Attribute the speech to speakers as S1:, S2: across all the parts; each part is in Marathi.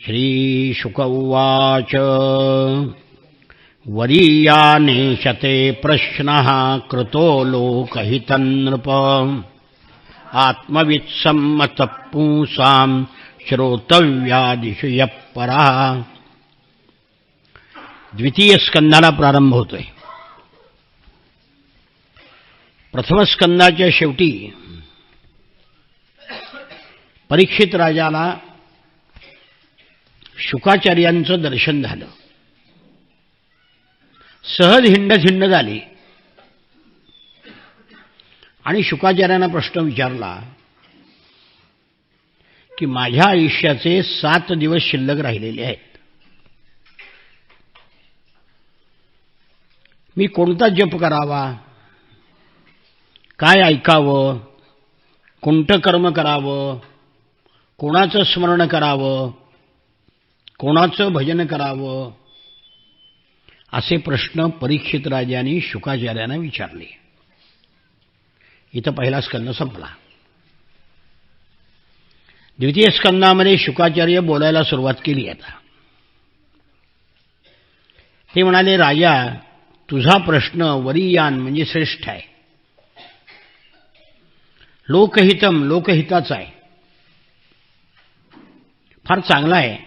S1: श्रीशुक उवाच वरीयानेशते प्रश्नः कृतो लोकहितं नृप आत्मवित्सम्मतः पुंसां श्रोतव्यादिषु यः परः. द्वितीय स्कंदाला प्रारंभ होतोय. प्रथम स्कंदाच्या शेवटी परीक्षित राजाला शुकाचार्यांचं दर्शन झालं. सहज हिंडझिंड झाली आणि शुकाचार्यांना प्रश्न विचारला की माझ्या आयुष्याचे 7 दिवस शिल्लक राहिलेले आहेत. मी कोणता जप करावा, काय ऐकावं, कोणतं कर्म करावं, कोणाचं स्मरण करावं, कोणाचं भजन करावं, असे प्रश्न परीक्षित राजांनी शुकाचार्यांना विचारले. इथं पहिला स्कंद संपला. द्वितीय स्कंदामध्ये शुकाचार्य बोलायला सुरुवात केली. आता ते म्हणाले, राजा तुझा प्रश्न वरीयान म्हणजे श्रेष्ठ आहे. लोकहितम लोकहिताचा आहे, फार चांगला आहे.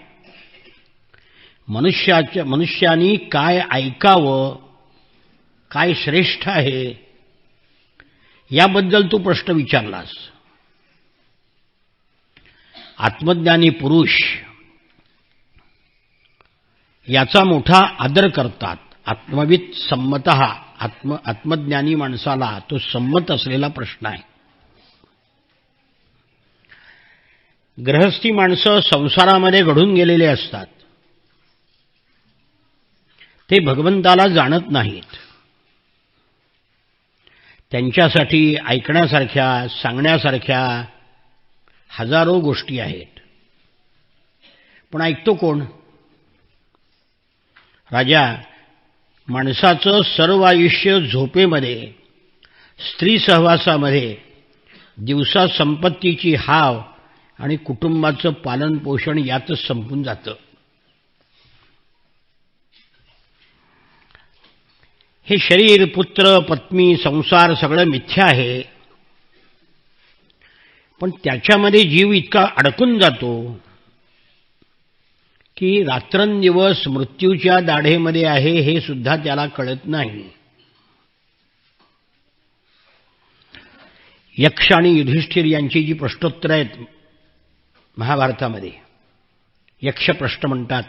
S1: मनुष्यानी काय ऐकावं, काय श्रेष्ठ आहे याबद्दल तू प्रश्न विचारलास. आत्मज्ञानी पुरुष याचा मोठा आदर करतात. आत्मवित संमतः आत्मज्ञानी माणसाला तो संमत असलेला प्रश्न आहे. गृहस्थी माणसं संसारामध्ये घडून गेलेले असतात. ते भगवंताला जाणत नाहीत. त्यांच्यासाठी ऐकण्यासारख्या, सांगण्यासारख्या हजारो गोष्टी आहेत. पण ऐकतो कोण? राजा, माणसाचं सर्व आयुष्य झोपेमध्ये, स्त्री सहवासामध्ये, दिवसा संपत्तीची हाव आणि कुटुंबाचं पालन पोषण यातच संपून जातं. हे शरीर, पुत्र, पत्नी, संसार सगळं मिथ्या आहे. पण त्याच्यामध्ये जीव इतका अडकून जातो की रात्रंदिवस मृत्यूच्या दाढेमध्ये आहे हे सुद्धा त्याला कळत नाही. यक्ष आणि युधिष्ठिर यांची जी प्रश्नोत्तरं आहेत महाभारतामध्ये, यक्ष प्रश्न म्हणतात.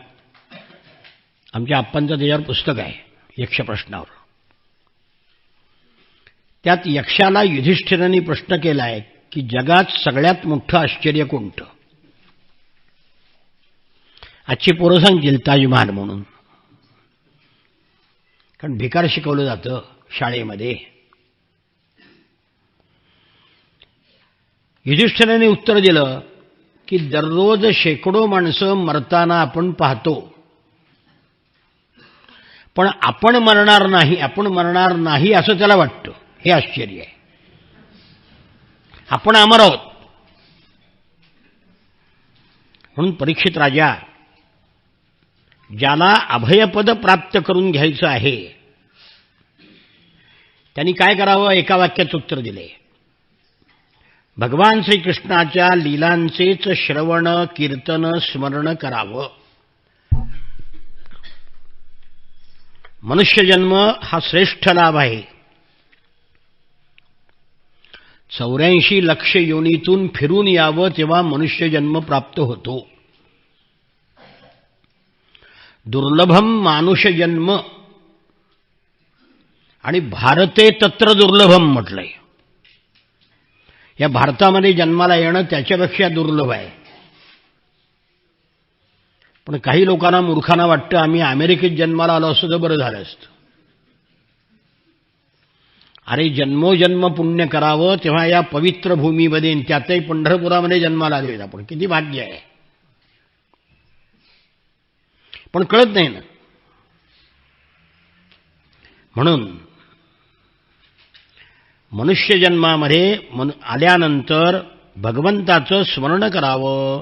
S1: आमच्या आप्पांचं त्याच्यावर पुस्तक आहे यक्ष प्रश्नावर. त्यात यक्षाला युधिष्ठिरांनी प्रश्न केला आहे की जगात सगळ्यात मोठं आश्चर्य कोणतं? आजची पोरं सांगतील ताजमहाल म्हणून, कारण भिकार शिकवलं जातं शाळेमध्ये. युधिष्ठिरांनी उत्तर दिलं की दररोज शेकडो माणसं मरताना आपण पाहतो, पण आपण मरणार नाही असं त्याला वाटतं. हे आश्चर्य आहे. आपण अमर आहोत. म्हणून परीक्षित राजा, ज्याला अभयपद प्राप्त करून घ्यायचं आहे त्यांनी काय करावं? एका वाक्यात उत्तर दिले. भगवान श्रीकृष्णाच्या लीलांचेच श्रवण, कीर्तन, स्मरण करावं. मनुष्यजन्म हा श्रेष्ठ लाभ आहे. 84 लक्ष योनीतून फिरून यावं तेव्हा मनुष्यजन्म प्राप्त होतो. दुर्लभम मानुषजन्म आणि भारते तत्र दुर्लभम म्हटलंय. या भारतामध्ये जन्माला येणं त्याच्यापेक्षा दुर्लभ आहे. पण काही लोकांना, मूर्खांना वाटतं आम्ही अमेरिकेत जन्माला आलो असतो तर बरं झालं असतं. अरे जन्मोजन्म पुण्य करावं तेव्हा या पवित्र भूमीमध्ये, त्यातही पंढरपुरामध्ये जन्माला आले. आपण किती भाग्य आहे. पण कळत नाही ना. म्हणून मनुष्यजन्मामध्ये आल्यानंतर भगवंताचं स्मरण करावं.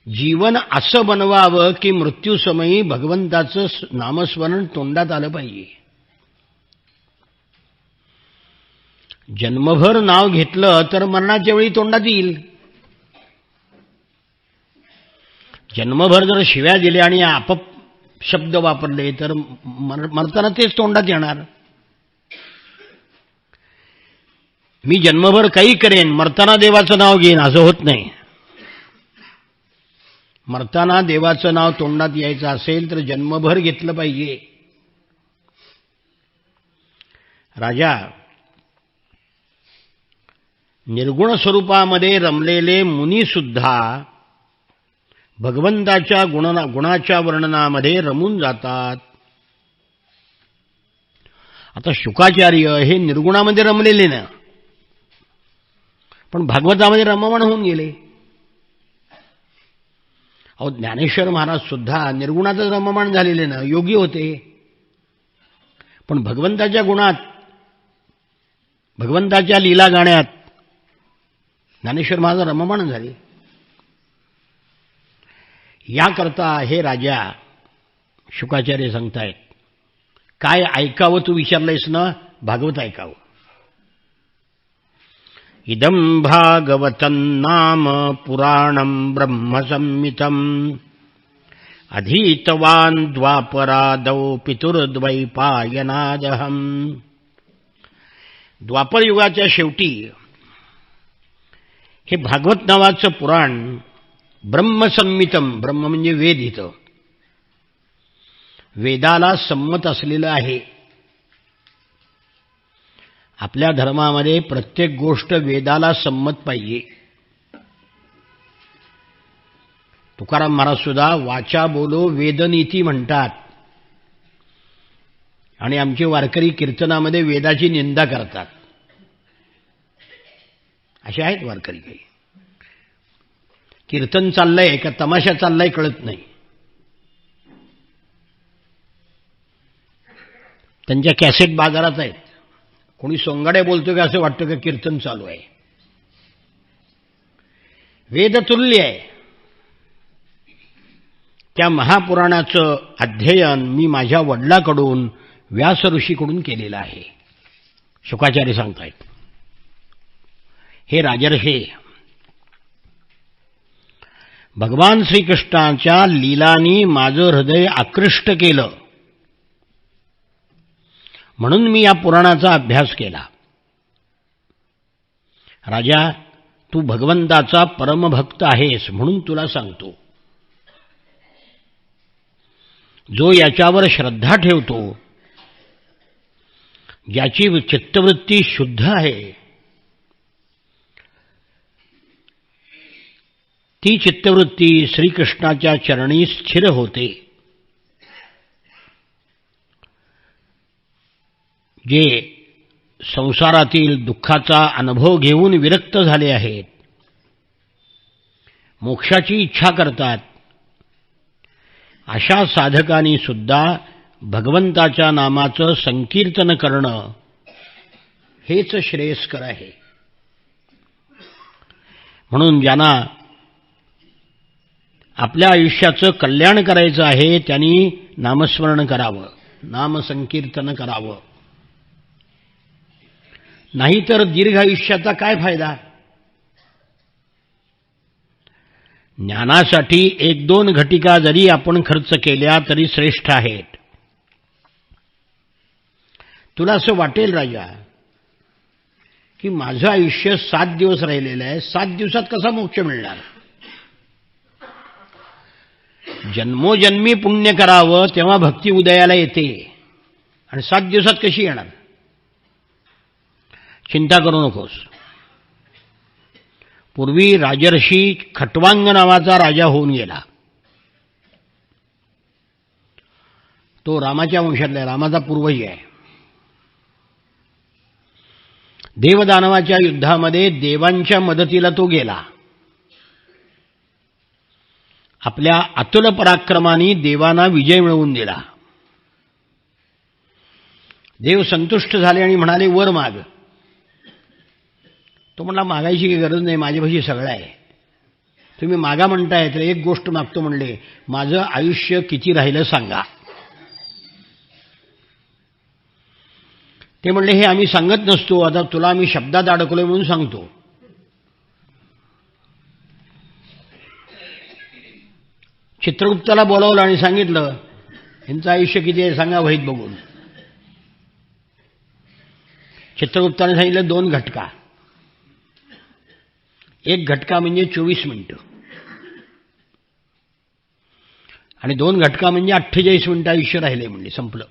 S1: जीवन असं बनवावं की मृत्यूसमयी भगवंताचं नामस्मरण तोंडात आलं पाहिजे. जन्मभर नाव घेतलं तर मरणाच्या वेळी तोंडात येईल. जन्मभर जर शिव्या दिल्या आणि अपशब्द वापरले तर मरताना तेच तोंडात येणार. मी जन्मभर काही करेन, मरताना देवाचं नाव घेईन असं होत नाही. मरताना देवाचं नाव तोंडात यायचं असेल तर जन्मभर घेतलं पाहिजे. राजा, निर्गुण स्वरूपामध्ये रमलेले मुनी सुद्धा भगवंताच्या गुणाच्या वर्णनामध्ये रमून जातात. आता शुकाचार्य हे निर्गुणामध्ये रमलेले ना, पण भागवतामध्ये रममाण होऊन गेले. अहो, ज्ञानेश्वर महाराज सुद्धा निर्गुणातच रममाण झालेले ना, योगी होते. पण भगवंताच्या गुणात, भगवंताच्या लीला गाण्यात ज्ञानेश्वर महाराज रममाण झाले. याकरता हे राजा शुकाचार्य सांगतायत, काय ऐकावं तू विचारलंयस ना, भागवत ऐकावं. इदं भागवतं नाम पुराणं ब्रह्मसंहितं अधीतवान् द्वापरादौ पितुर्द्वैपायनादहं. द्वापर युगाच्या शेवटी हे भागवत नावाचं पुराण ब्रह्मसंहितं, ब्रह्म म्हणजे वेद, इथं वेदाला संमत असलेलं आहे. आपल्या धर्मामध्ये प्रत्येक गोष्ट वेदाला संमत पाहिजे. तुकाराम महाराज सुद्धा वाचा बोलो वेदनीती म्हणतात. आणि आमचे वारकरी कीर्तनामध्ये वेदाची निंदा करतात. असे आहेत वारकरी. काही कीर्तन चाललंय का तमाशा चाललाय कळत नाही. त्यांच्या कॅसेट बाजारात आहेत. कोणी सोंगाड्या बोलतो का असं वाटतं का कीर्तन चालू आहे. वेदतुल्य आहे. त्या महापुराणाचं अध्ययन मी माझ्या वडिलांकडून व्यास ऋषीकडून केलेलं आहे. शुकाचार्य सांगतायत, हे राजर्षे, भगवान श्रीकृष्णाच्या लीलांनी माझं हृदय आकृष्ट केलं म्हणून मी या पुराणाचा अभ्यास केला. राजा, तू भगवंताचा परमभक्त आहेस म्हणून तुला सांगतो, जो याच्यावर श्रद्धा ठेवतो, ज्याची चित्तवृत्ती शुद्ध आहे, ती चित्तवृत्ती श्रीकृष्णाच्या चरणी स्थिर होते. जे संसारातील दुःखाचा अनुभव घेऊन विरक्त झाले आहेत, मोक्षाची इच्छा करतात, अशा साधकांनी सुद्धा भगवंताच्या नामाचं संकीर्तन करणं हेच श्रेयस्कर आहे. म्हणून ज्यांना आपल्या आयुष्याचं कल्याण करायचं आहे त्यांनी नामस्मरण करावं, नामसंकीर्तन करावं. नाहीतर दीर्घ आयुष्याचा काय फायदा. ज्ञानासाठी 1-2 घटिका जरी आपण खर्च केल्या तरी श्रेष्ठ आहेत. तुला असं वाटेल राजा की माझं आयुष्य 7 दिवस राहिलेलं आहे, 7 दिवसात कसा मोक्ष मिळणार. जन्मोजन्मी पुण्य करावं तेव्हा भक्ती उदयाला येते आणि 7 दिवसात कशी येणार. चिंता करू नकोस. पूर्वी राजर्षी खट्वांग नावाचा राजा होऊन गेला. तो रामाच्या वंशातला, रामाचा पूर्वज आहे. देवदानवाच्या युद्धामध्ये देवांच्या मदतीला तो गेला. आपल्या अतुल पराक्रमाने देवांना विजय मिळवून दिला. देव संतुष्ट झाले आणि म्हणाले, वर माग. तो म्हणला, मागायची काही गरज नाही, माझ्यापाशी सगळं आहे. तुम्ही मागा म्हणताय तर एक गोष्ट मागतो म्हणले, माझं आयुष्य किती राहिलं सांगा. ते म्हणले, हे आम्ही सांगत नसतो, आता तुला आम्ही शब्दात अडकलोय म्हणून सांगतो. चित्रगुप्ताला बोलावलं आणि सांगितलं, यांचं आयुष्य किती आहे सांगा वहीत बघून. चित्रगुप्ताने सांगितलं 2 घटका. एक घटका म्हणजे 24 मिनिटं आणि 2 घटका म्हणजे 48 मिनिटं आयुष्य राहिले म्हणजे संपलं.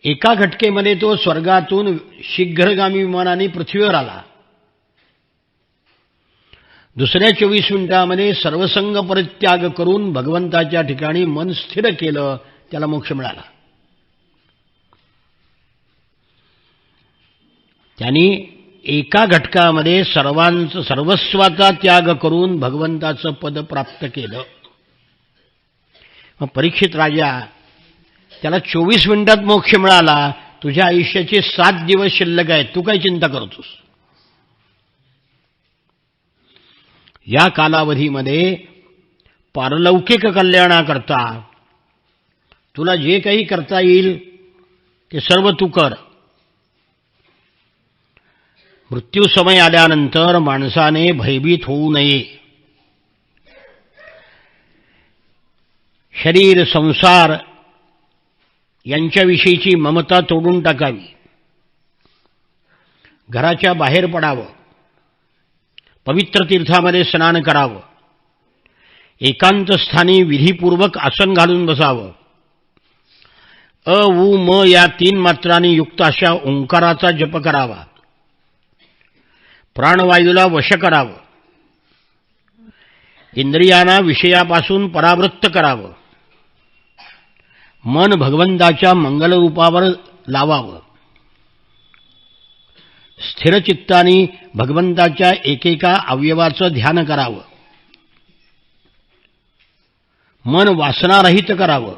S1: एका घटकेमध्ये तो स्वर्गातून शीघ्रगामी विमानाने पृथ्वीवर आला. दुसऱ्या 24 मिनिटांमध्ये सर्वसंग परित्याग करून भगवंताच्या ठिकाणी मन स्थिर केलं, त्याला मोक्ष मिळाला. त्यांनी एका घटकामध्ये सर्वस्वाचा त्याग करून भगवंताचं पद प्राप्त केलं. मग परीक्षित राजा, त्याला 24 मिनिटात मोक्ष मिळाला, तुझ्या आयुष्याचे 7 दिवस शिल्लक आहेत, तू काय चिंता करतोस? या कालावधीमध्ये पारलौकिक कल्याणाकरता तुला जे काही करता येईल ते सर्व तू कर. मृत्यू समय आल्यानंतर माणसाने भयभीत होऊ नये. शरीर, संसार यांच्याविषयीची ममता तोडून टाकावी. घराच्या बाहेर पडावं, पवित्र तीर्थामध्ये स्नान करावं, एकांत स्थानी विधीपूर्वक आसन घालून बसावं. अ, उ, म या 3 मात्रांनी युक्त अशा ओंकाराचा जप करावा. प्राणवायूला वश करावं. इंद्रियांना विषयापासून परावृत्त करावं. मन भगवंताच्या मंगलरूपावर लावावं. स्थिरचित्ताने भगवंताच्या एकेका अवयवाचं ध्यान करावं. मन वासनारहित करावं.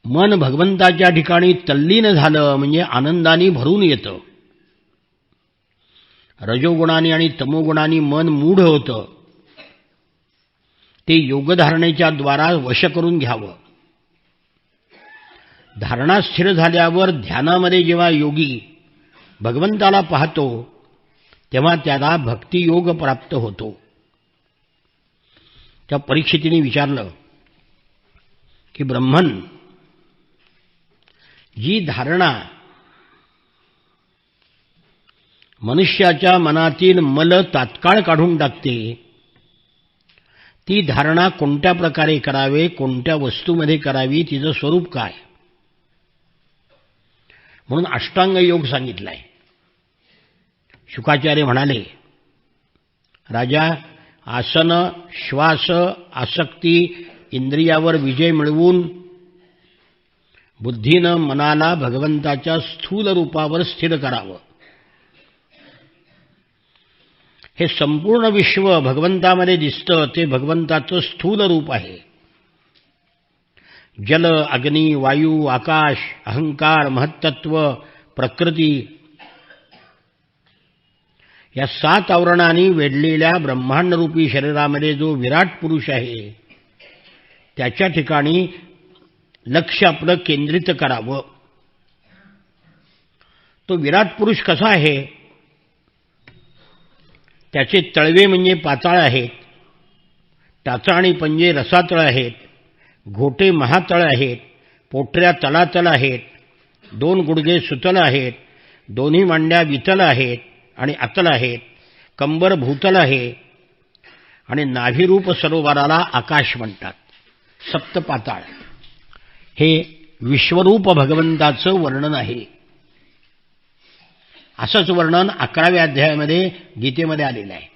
S1: मन भगवंताच्या ठिकाणी तल्लीन झालं म्हणजे आनंदाने भरून येतं. रजोगुणाने आणि तमोगुणाने मन मूढ होतं, ते योगधारणेच्या द्वारा वश करून घ्यावं. धारणा स्थिर झाल्यावर ध्यानामध्ये जेव्हा योगी भगवंताला पाहतो तेव्हा त्याला भक्तियोग प्राप्त होतो. त्या परीक्षितीने विचारलं की ब्रह्मन, जी धारणा मनुष्याच्या मनातील मल तात्काळ काढून टाकते, ती धारणा कोणत्या प्रकारे करावे, कोणत्या वस्तूमध्ये करावी, तिचं स्वरूप काय? म्हणून अष्टांग योग सांगितलाय. शुकाचार्य म्हणाले, राजा, आसन, श्वास, आसक्ती, इंद्रियावर विजय मिळवून बुद्धीनं मनाला भगवंताच्या स्थूल रूपावर स्थिर करावं. हे संपूर्ण विश्व भगवंतामध्ये दिसतं, ते भगवंताचं स्थूल रूप आहे. जल, अग्नी, वायू, आकाश, अहंकार, महत्तत्व, प्रकृती या 7 आवरणांनी वेढलेल्या ब्रह्मांडरूपी शरीरामध्ये जो विराट पुरुष आहे त्याच्या ठिकाणी लक्ष आपलं केंद्रित करावं. तो विराट पुरुष कसा आहे? त्याचे तळवे म्हणजे पाताळ आहेत, टाचा आणि पंजे रसातळ आहेत, घोटे महातळ आहेत, पोटऱ्या तलातल आहेत, 2 गुडघे सुतल आहेत, दोन्ही मांड्या वितल आहेत आणि अतल आहेत, कंबर भूतल आहे आणि नाभिरूप सरोवराला आकाश म्हणतात. सप्तपाताळ हे विश्वरूप भगवंताचं वर्णन आहे. असंच वर्णन 11व्या अध्यायामध्ये गीतेमध्ये आलेलं आहे.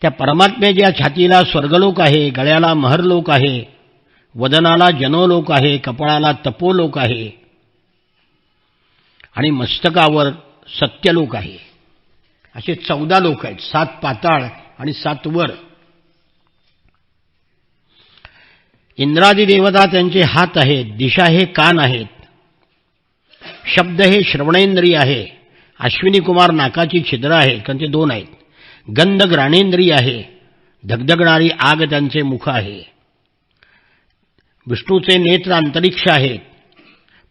S1: त्या परमात्म्याच्या छातीला स्वर्गलोक आहे, गळ्याला महरलोक आहे, वदनाला जनोलोक आहे, कपाळाला तपोलोक आहे आणि मस्तकावर सत्यलोक आहे. असे 14 लोक आहेत, 7 पाताळ आणि 7 वर. इंद्रादी देवता त्यांचे हात आहेत, दिशा हे कान आहेत, शब्द हे श्रवणेंद्रिय आहे, अश्विनी कुमार नाकाची छिद्र आहेत, कारण ते 2 आहेत. गंध घ्राणेंद्रिय आहे, धगधगणारी आग त्यांचे मुख आहे. विष्णूचे नेत्र अंतरिक्ष आहेत,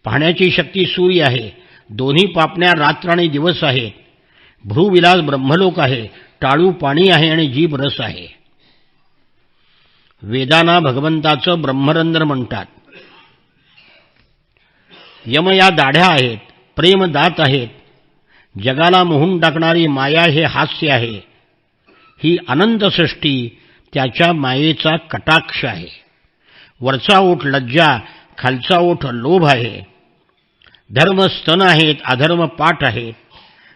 S1: पाहण्याची शक्ती सूर्य आहे, दोन्ही पापण्या रात्र आणि दिवस आहेत. भ्रूविलास ब्रह्मलोक आहे, टाळू पाणी आहे आणि जीभ रस आहे. वेदांना भगवंताचं ब्रह्मरंध्र म्हणतात. यम या दाढ्या आहेत, प्रेम दात आहेत. जगाला मोहून टाकणारी माया हे हास्य आहे. ही अनंत सृष्टी त्याच्या मायेचा कटाक्ष आहे. वरचा ओठ लज्जा, खालचा ओठ लोभ आहे. धर्म स्तन आहेत, अधर्म पाठ आहेत.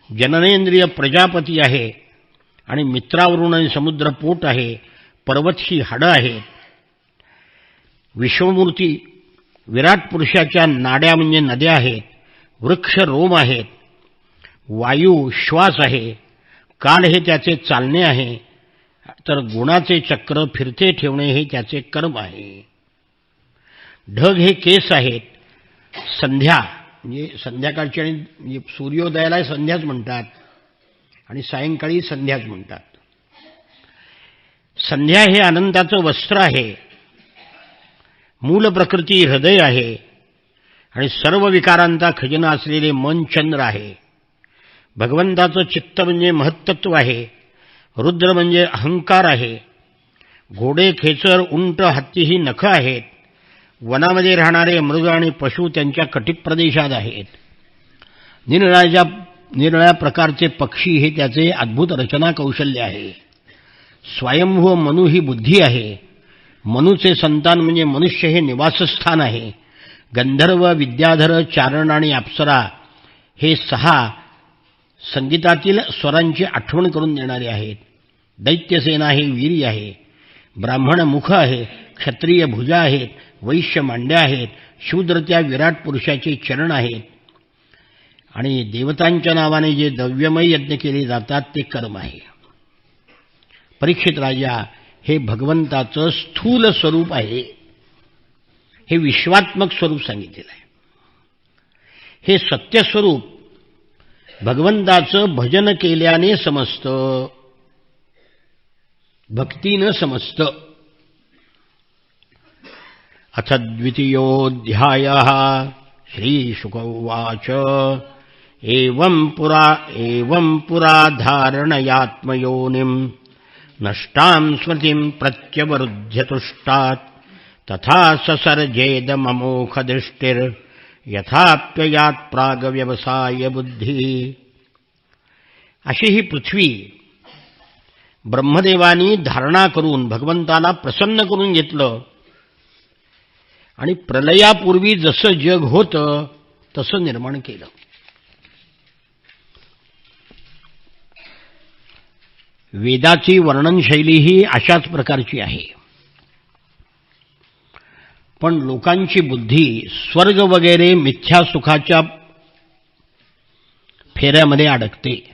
S1: जननेंद्रिय प्रजापती आहे आणि मित्रावरून समुद्र पोट आहे. पर्वत ही हाडं आहेत. विश्वमूर्ती विराट पुरुषाच्या नाड्या म्हणजे नद्या आहेत. वृक्ष रोम आहेत. वायू श्वास आहे. काल हे त्याचे चालणे आहे, तर गुणाचे चक्र फिरते ठेवणे हे त्याचे कर्म आहे. ढग हे केस आहेत. संध्या म्हणजे संध्याकाळची आणि सूर्योदयाला संध्याच म्हणतात आणि सायंकाळी संध्याच म्हणतात. संध्या हे अनंताचं वस्त्र आहे. मूल प्रकृती हृदय आहे आणि सर्व विकारांचा खजिना असलेले मन चंद्र आहे. भगवंताचं चित्त म्हणजे महत्त्व आहे. रुद्र म्हणजे अहंकार आहे. घोडे, खेचर, उंट, हत्ती ही नखं आहेत. वनामध्ये राहणारे मृग आणि पशु त्यांच्या कटिप्रदेशात आहेत. निरनिराळ्या प्रकारचे पक्षी हे त्याचे अद्भुत रचना कौशल्य आहे. स्वयंभू मनु ही बुद्धी आहे. मनुचे संतान म्हणजे मनुष्य हे निवासस्थान आहे. गंधर्व, विद्याधर, चारण आणि अप्सरा हे 6 संगीतातील स्वरांची आठवण करून देणारे आहेत. दैत्यसेना हे वीर्य आहे. ब्राह्मण मुख आहे. क्षत्रिय भुजा आहेत. वैश्य मांड्या आहेत. शूद्र त्या विराट पुरुषाचे चरण आहेत. आणि देवतांच्या नावाने जे दव्यमय यज्ञ केले जातात ते कर्म आहे. परीक्षित राजा, हे भगवंताचं स्थूल स्वरूप आहे. हे विश्वात्मक स्वरूप सांगितलेलं आहे. हे सत्यस्वरूप भगवंताचं भजन केल्याने समजतं, भक्तीनं समजतं. अथ द्वितीयोऽध्यायः. श्रीशुक उवाच. एवं पुरा धारणयात्मयोनिम् नष्टां स्मृतिं प्रत्यवरुध्य तुष्टात् तथा ससर्जेदमोघदृष्टिर् यथाप्ययात् प्रागव्यवसाय बुद्धी. अशी ही पृथ्वी ब्रह्मदेवानी धारणा करून भगवंताला प्रसन्न करून घेतलं आणि प्रलयापूर्वी जसं जग होतं तसं निर्माण केलं. वेदाची वर्णनशैली ही अशाच प्रकारची आहे. पण लोकांची बुद्धी स्वर्ग वगैरे मिथ्या सुखाच्या फेऱ्यामध्ये अडकते.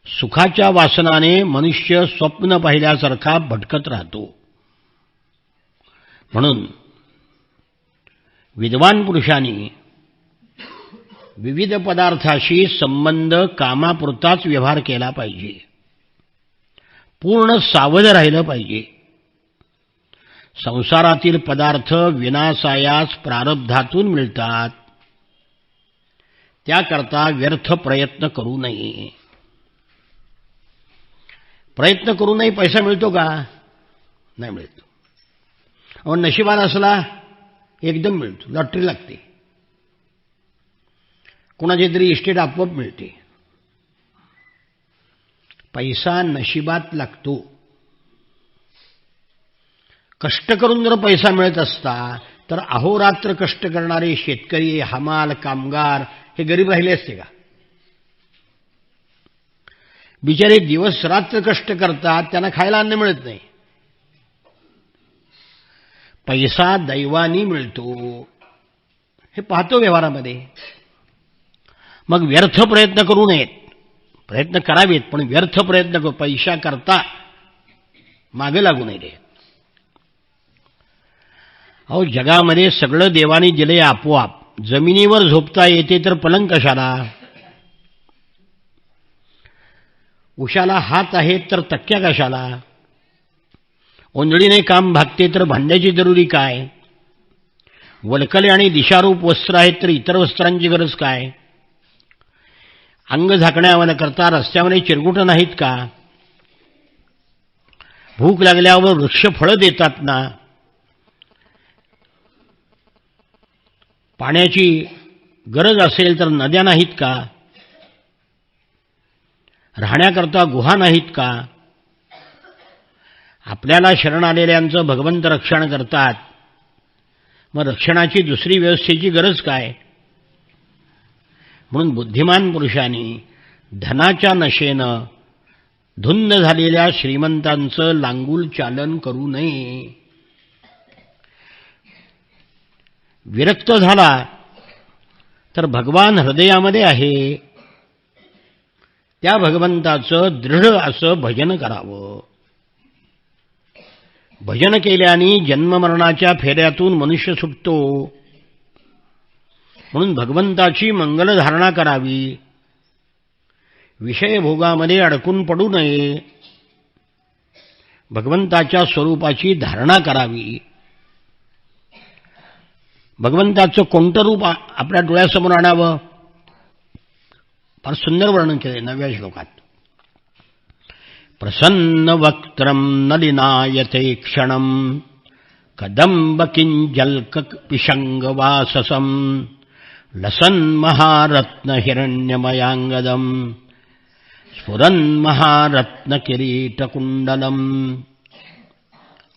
S1: सुखाच्या वासनाने मनुष्य स्वप्न पाहिल्यासारखा भटकत राहतो. म्हणून विद्वान पुरुषांनी विविध पदार्थाशी संबंध कामापुरताच व्यवहार केला पाहिजे. पूर्ण सावध राहिलं पाहिजे. संसारातील पदार्थ विनाशायास प्रारब्धातून मिळतात, त्याकरता व्यर्थ प्रयत्न करू नये. प्रयत्न करूनही पैसा मिळतो का? नाही मिळतो. अहो, नशिबान असला एकदम मिळतो, लॉटरी लागते. कोणाची तरी इस्टेट आपोआप मिळते. पैसा नशिबात लागतो. कष्ट करून जर पैसा मिळत असता तर अहोरात्र कष्ट करणारे शेतकरी, हमाल, कामगार हे गरीब राहिले असते का? बिचारे दिवस रात्र कष्ट करतात, त्यांना खायला अन्न मिळत नाही. पैसा दैवानी मिळतो हे पाहतो व्यवहारामध्ये. मग व्यर्थ प्रयत्न करू नयेत. प्रयत्न करावेत, पण व्यर्थ प्रयत्न करू पैशा करता मागे लागू नये. अहो, जगामध्ये सगळं देवानी दिलंय आपोआप. जमिनीवर झोपता येते तर पलंग कशाला? उशाला हात आहेत तर तक्क्या कशाला? ओंजळीने काम भागते तर भांड्याची जरुरी काय? वलकले आणि दिशारूप वस्त्र आहेत तर इतर वस्त्रांची गरज काय? अंग झाकण्याकरता रस्त्यामध्ये चिरगुट नाहीत का? भूक लागल्यावर वृक्ष फळं देतात ना? पाण्याची गरज असेल तर नद्या नाहीत का? राहण्याकरता गुहा नाहीत का? आपल्याला शरण आलेल्यांचं भगवंत रक्षण करतात, मग रक्षणाची दुसरी व्यवस्थेची गरज काय? म्हणून बुद्धिमान पुरुषांनी धनाच्या नशेनं धुंद झालेल्या श्रीमंतांचं लांगुल चालन करू नये. विरक्त झाला तर भगवान हृदयामध्ये आहे, त्या भगवंताचं दृढ असं भजन करावं. भजन केल्याने जन्ममरणाच्या फेऱ्यातून मनुष्य सुटतो. म्हणून भगवंताची मंगलधारणा करावी, विषयभोगामध्ये अडकून पडू नये, भगवंताच्या स्वरूपाची धारणा करावी. भगवंताचं कोणतं रूप आपल्या डोळ्यासमोर आणावं? फार सुंदर वर्णन केले 9व्या श्लोकात. प्रसन्न वक्त्रम नलिनायते क्षणम कदंब किंजल्क पिशंगवाससम लसन महारत्न हिरण्यमयांगदम स्फुरन महारत्न किरीटकुंडलम.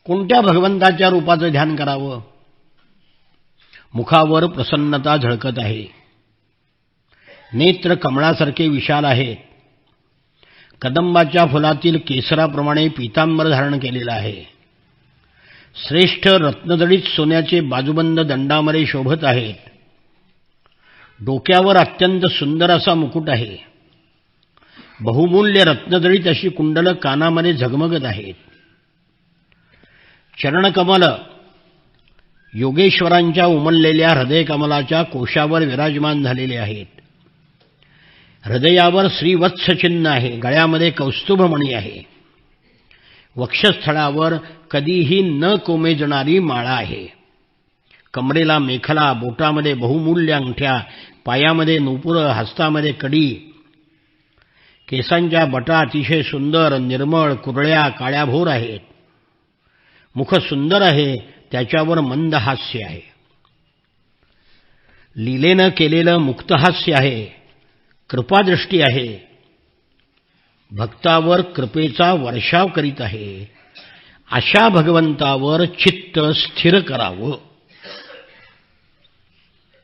S1: कोणत्या भगवंताच्या रूपाचं ध्यान करावं? मुखावर प्रसन्नता झळकत आहे, नेत्र कमळासारखे विशाल आहेत, कदंबाच्या फुलातील केसराप्रमाणे पीतांबर धारण केलेला आहे, श्रेष्ठ रत्नजडित सोन्याचे बाजूबंद दंडामध्ये शोभत आहेत, डोक्यावर अत्यंत सुंदर असा मुकुट आहे, बहुमूल्य रत्नजडित अशी कुंडलं कानामध्ये झगमगत आहेत, चरणकमल योगेश्वरांच्या उमललेल्या हृदयकमलाच्या कोशावर विराजमान झालेले आहेत, हृदयावर श्रीवत्स चिन्ह आहे, गळ्यामध्ये कौस्तुभमणी आहे, वक्षस्थळावर कधीही न कोमेजणारी माळा आहे, कमरेला मेखला, बोटामध्ये बहुमूल्य अंगठ्या, पायामध्ये नूपुरं, हस्तामध्ये कडी, केसांच्या बटा अतिशय सुंदर निर्मळ कुरळ्या काळ्याभोर आहेत, मुख सुंदर आहे, त्याच्यावर मंद हास्य आहे, लीलेनं केलेलं मुक्तहास्य आहे, कृपादृष्टी आहे, भक्तावर कृपेचा वर्षाव करीत आहे. अशा भगवंतावर चित्त स्थिर करावं.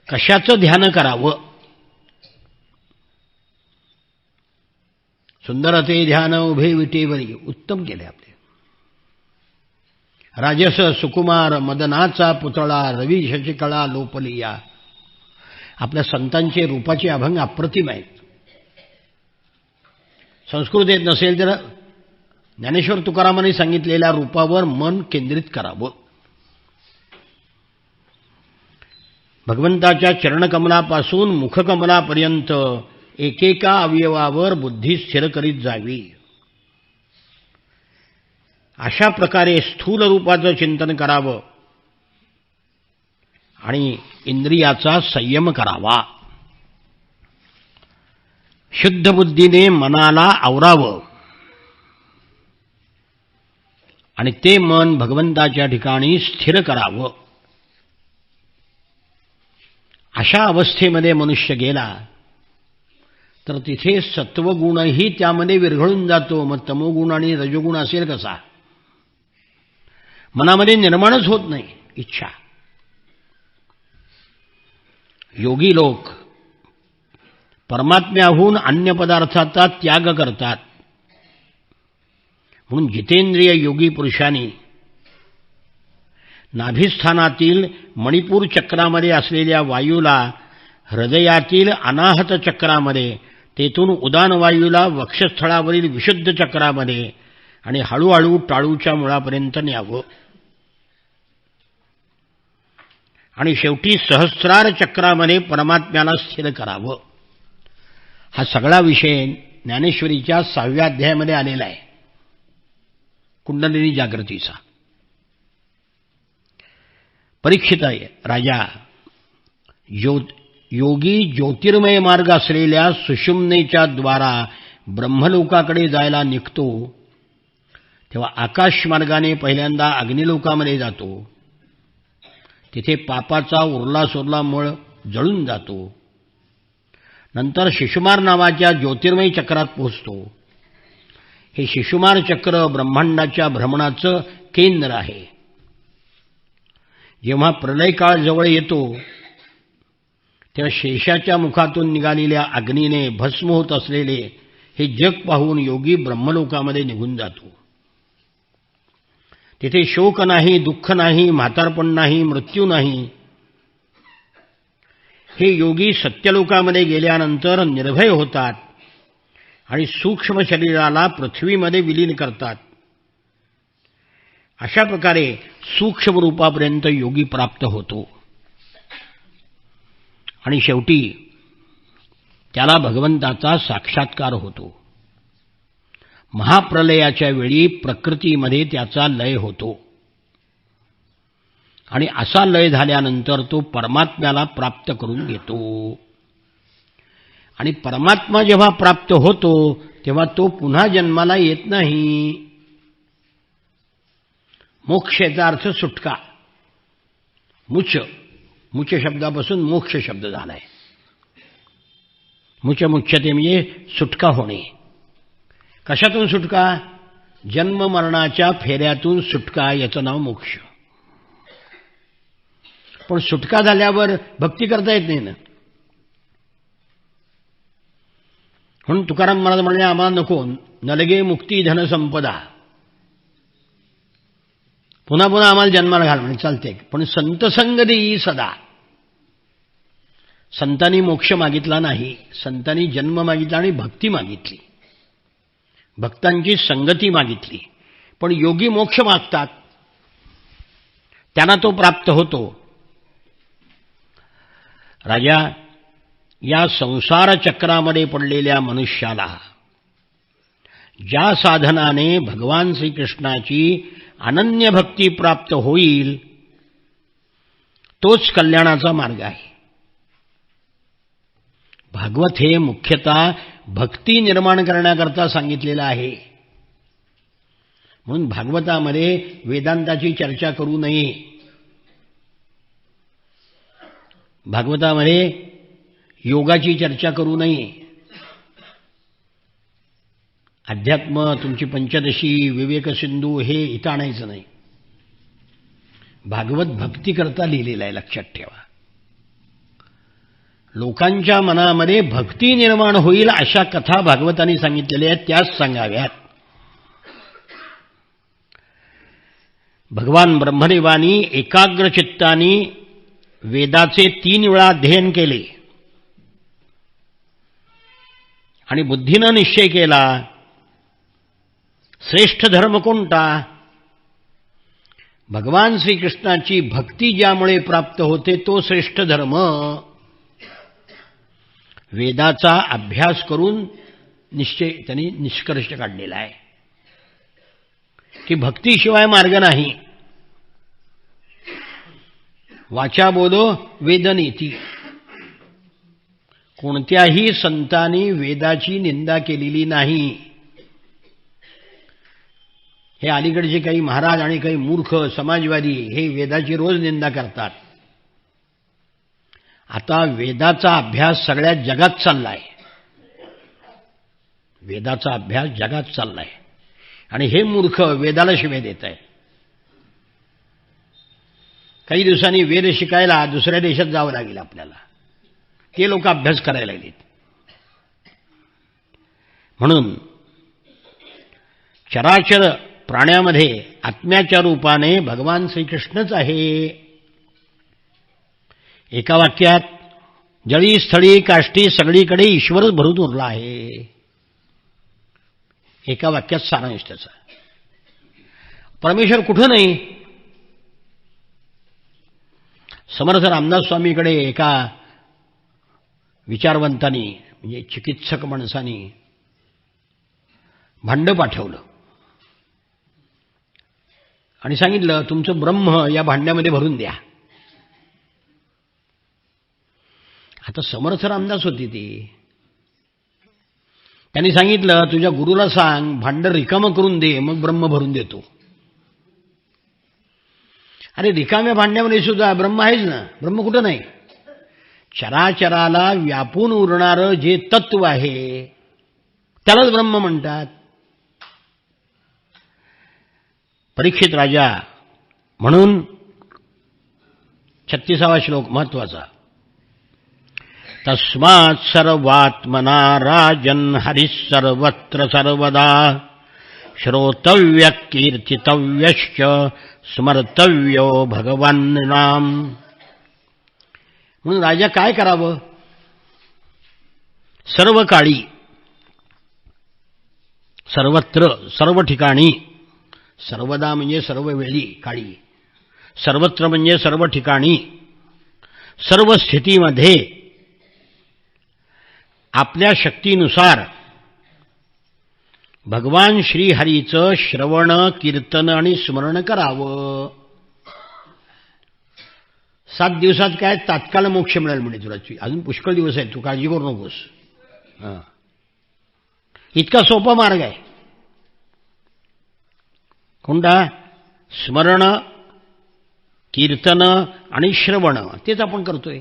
S1: कशाचं ध्यान करावं? सुंदर ते ध्यान उभे विटेवरी. उत्तम केले आपले. राजस सुकुमार मदनाचा पुतळा रवी शशिकळा लोपलिया. आपल्या संतांचे रूपाचे अभंग अप्रतिम आहेत. संस्कृत येत नसेल तर ज्ञानेश्वर तुकारामांनी सांगितलेल्या रूपावर मन केंद्रित करावं. भगवंताच्या चरणकमलापासून मुखकमलापर्यंत एकेका अवयवावर बुद्धी स्थिर करीत जावी. अशा प्रकारे स्थूल रूपाचं चिंतन करावं आणि इंद्रियाचा संयम करावा. शुद्ध बुद्धीने मनाला आवरावं आणि ते मन भगवंताच्या ठिकाणी स्थिर करावं. अशा अवस्थेमध्ये मनुष्य गेला तर तिथे सत्वगुणही त्यामध्ये विरघळून जातो. मग तमोगुण आणि रजोगुण असेल कसा? मनामध्ये निर्माणच होत नाही इच्छा. योगी लोक परमात्म्याहून अन्य पदार्थाचा त्याग करतात. म्हणून जितेंद्रिय योगी पुरुषांनी नाभिस्थानातील मणिपूर चक्रामध्ये असलेल्या वायूला हृदयातील अनाहत चक्रामध्ये, तेथून उदान वायूला वक्षस्थळावरील विशुद्ध चक्रामध्ये आणि हळूहळू टाळूच्या मुळापर्यंत न्यावं. आणि शेवटी सहस्रार चक्रामध्ये परमात्म्याला स्थिर करावं. हा सगळा विषय ज्ञानेश्वरीच्या 6व्या अध्यायामध्ये आलेला आहे, कुंडलिनी जागृतीचा. परीक्षित राजा योगी ज्योतिर्मय मार्ग असलेल्या सुषुम्नेच्या द्वारा ब्रह्मलोकाकडे जायला निघतो तेव्हा आकाश मार्गाने पहिल्यांदा अग्निलोकामध्ये जातो. तिथे पापाचा उरला सोरला मळ जळून जातो. नंतर शिशुमार नावाच्या ज्योतिर्मय चक्रात पोहोचतो. हे शिशुमार चक्र ब्रह्मांडाच्या भ्रमणाचं केंद्र आहे. जेव्हा प्रलय काळ जवळ येतो तेव्हा शेषाच्या मुखातून निघालेल्या अग्नीने भस्म होत असलेले हे जग पाहून योगी ब्रह्मलोकामध्ये निघून जातो. तिथे शोक नाही, दुःख नाही, म्हातारपण नाही, मृत्यू नाही. हे योगी सत्यलोकामध्ये गेल्यानंतर निर्भय होतात आणि सूक्ष्म शरीराला पृथ्वीमध्ये विलीन करतात. अशा प्रकारे सूक्ष्म रूपापर्यंत योगी प्राप्त होतो आणि शेवटी त्याला भगवंताचा साक्षात्कार होतो. महाप्रलयाच्या वेळी प्रकृतीमध्ये त्याचा लय होतो आणि असा लय झाल्यानंतर तो परमात्म्याला प्राप्त करून घेतो. आणि परमात्मा जेव्हा प्राप्त होतो तेव्हा तो पुन्हा जन्माला येत नाही. मोक्षाचा अर्थ सुटका. मुच शब्दापासून मोक्ष शब्द झालाय. मुच्यते म्हणजे सुटका होणे. कशातून सुटका? जन्म मरणाच्या फेऱ्यातून सुटका, याचं नाव मोक्ष. पण सुटका झाल्यावर भक्ती करता येत नाही ना. म्हणून तुकाराम महाराज म्हणले आम्हाला नको, नलगे मुक्ती धन संपदा, पुन्हा पुन्हा आम्हाला जन्माला घाल म्हणजे चालते, पण संत संग देई सदा. संतांनी मोक्ष मागितला नाही, संतांनी जन्म मागितला आणि भक्ती मागितली, भक्तांची संगती मागितली. पण योगी मोक्ष मागतात, त्यांना तो प्राप्त होतो. राजा, या संसार चक्रामध्ये पडलेल्या मनुष्याला ज्या साधनाने भगवान श्रीकृष्णाची अनन्य भक्ती प्राप्त होईल तोच कल्याणाचा मार्ग आहे. भागवत हे मुख्यतः भक्ती निर्माण करण्याकरता सांगितलेलं आहे. म्हणून भागवतामध्ये वेदांताची चर्चा करू नये. भागवतामध्ये योगाची चर्चा करू नये. अध्यात्म, तुमची पंचदशी, विवेक सिंधू हे इथं आणायचं नाही. भागवत भक्ती करता लिहिलेलं आहे, लक्षात ठेवा. लोकांच्या मनामध्ये भक्ती निर्माण होईल अशा कथा भागवतांनी सांगितलेल्या आहेत, त्याच सांगाव्यात. भगवान ब्रह्मदेवानी एकाग्र चित्तानी वेदाचे 3 वेळा अध्ययन केले आणि बुद्धीनं निश्चय केला श्रेष्ठ धर्म कोणता? भगवान श्रीकृष्णाची भक्ती ज्यामुळे प्राप्त होते तो श्रेष्ठ धर्म. वेदाचा अभ्यास करून निश्चय त्यांनी निष्कर्ष काढलेला आहे की भक्तीशिवाय मार्ग नाही. वाचा बोलो वेदनीती. कोणत्याही संतांनी वेदाची निंदा केलेली नाही. हे अलीकडचे काही महाराज आणि काही मूर्ख समाजवादी हे वेदाची रोज निंदा करतात. आता वेदाचा अभ्यास सगळ्या जगात चाललाय. वेदाचा अभ्यास जगात चाललाय आणि हे मूर्ख वेदाला शिव्या देत आहेत. काही दिवसांनी वेद शिकायला दुसऱ्या देशात जावं लागेल आपल्याला. ते लोक अभ्यास करायला लागलेत. म्हणून चराचर प्राण्यामध्ये आत्म्याच्या रूपाने भगवान श्रीकृष्णच आहे. एका वाक्यात जळी स्थळी काष्टी सगळीकडे ईश्वरच भरून उरला आहे. एका वाक्यात सारांश त्याचा. परमेश्वर कुठं नाही. समर्थ रामदास स्वामीकडे एका विचारवंतांनी म्हणजे चिकित्सक माणसांनी भांडं पाठवलं आणि सांगितलं तुमचं ब्रह्म या भांड्यामध्ये भरून द्या. आता समर्थ रामदास होती ती. त्यांनी सांगितलं तुझ्या गुरुला सांग भांडं रिकामं करून दे, मग ब्रह्म भरून देतो. अरे रिकाम्या भांड्यामध्ये सुद्धा ब्रह्म आहेच ना. ब्रह्म कुठं नाही. चराचराला व्यापून उरणारं जे तत्व आहे त्यालाच ब्रह्म म्हणतात. परीक्षित राजा म्हणून 36वा श्लोक महत्वाचा. तस्मात् सर्वात्मना राजन् हरिः सर्वत्र सर्वदा श्रोतव्य कीर्तितव्यश्च स्मर्तव्यो भगवान्नाम. म्हणून राजा काय करावं. सर्व काळी सर्वत्र सर्व ठिकाणी. सर्वदा म्हणजे सर्व वेळी, काळी. सर्वत्र म्हणजे सर्व ठिकाणी, सर्व स्थितीमध्ये आपल्या शक्तीनुसार भगवान श्रीहरीचं श्रवण कीर्तन आणि स्मरण करावं. 7 दिवसात काय तात्काळ मोक्ष मिळेल म्हणे तुला. अजून पुष्कळ दिवस आहेत, तू काळजी करू नकोस. इतका सोपा मार्ग आहे. कोणता. स्मरण, कीर्तन आणि श्रवण, तेच आपण करतोय.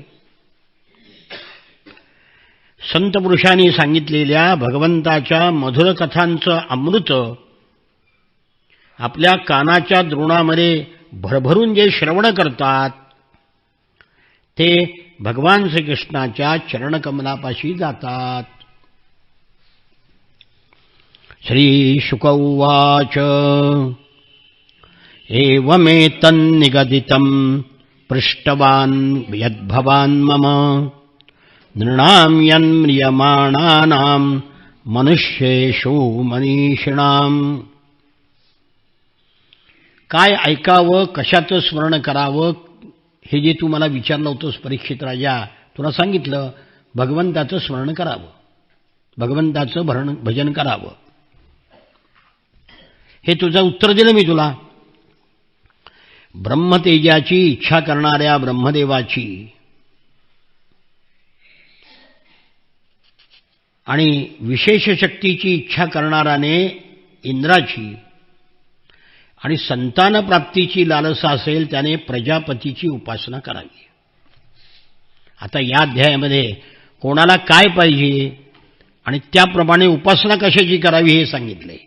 S1: संत पुरुषांनी सांगितलेल्या भगवंताच्या मधुर कथांचं अमृत आपल्या कानाच्या द्रोणामध्ये भरभरून जे श्रवण करतात ते भगवान श्रीकृष्णाच्या चरणकमलापाशी जातात. श्री शुक उवाच. एवमेतन्निगदितं पृष्टवान् यद्भवान् मम नृणां यन्म्रियमाणानां मनुष्येषु मनीषिणाम्. काय ऐकावं, कशाचं स्मरण करावं, हे जे तू मला विचारलं होतंस परीक्षित राजा, तुला सांगितलं भगवंताचं स्मरण करावं, भगवंताचं भजन करावं. हे तुझं उत्तर दिलं मी तुला. ब्रह्मतेजाची इच्छा करणाऱ्या ब्रह्मदेवाची आणि विशेष शक्तीची इच्छा करणाराने इंद्राची आणि संतान प्राप्तीची लालसा असेल त्याने प्रजापतीची उपासना करावी. आता या अध्यायामध्ये कोणाला काय पाहिजे आणि त्याप्रमाणे उपासना कशाची करावी हे सांगितले.